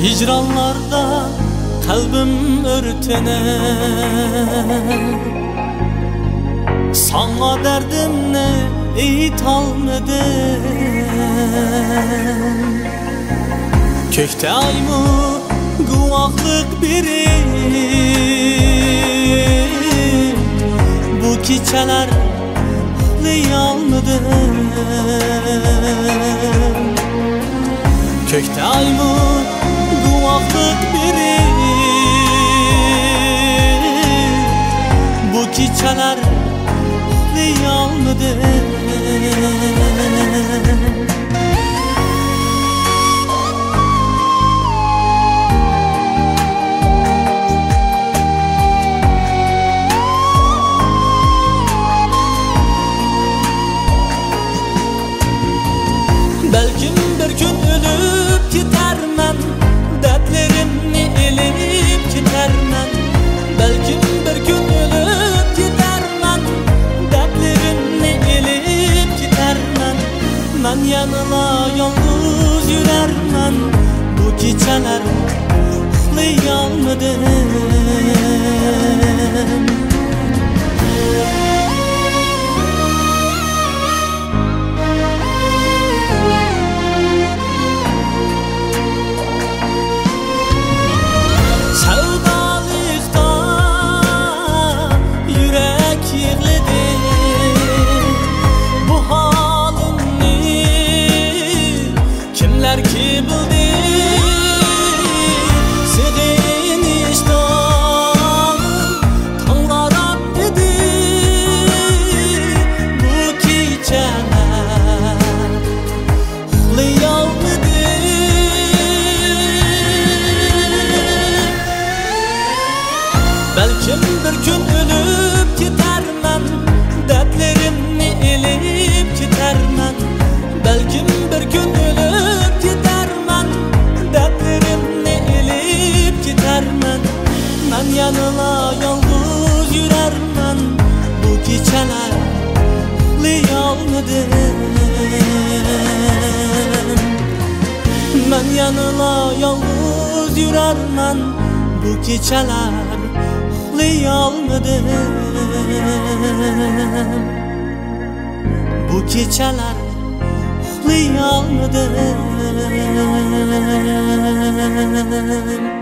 Hicranlarda kalbim örtener, sana derdimni aytolmadim. Kökte aymu guvohlik berir, bu kechalar uxlayolmadim. Kökte aymu guvohlik berir, bu kechalar uxlayolmadim. Belkim bir gün ölüp gidermen, dertlerimni elip gidermen. Belkim bir gün ölüp gidermen, dertlerimni elip gidermen. Men yanına yalnız yürermen, bu kechalar uxlayolmadim. Kimler ki bildi sevinişten tanlarap dedi, bu kechalar uxlayolmadim. Belkim bir gün ölüp gidermen, dertlerimni elip gidermen. Belkim bir gün ölüp gidermen, dertlerimni elip gidermen. Men yanına yalnız yürermen, bu kechalar uxlayolmadim. Men yanına yalnız yürermen, bu kechalar uxlayolmadim. Bu kechalar uxlayolmadim.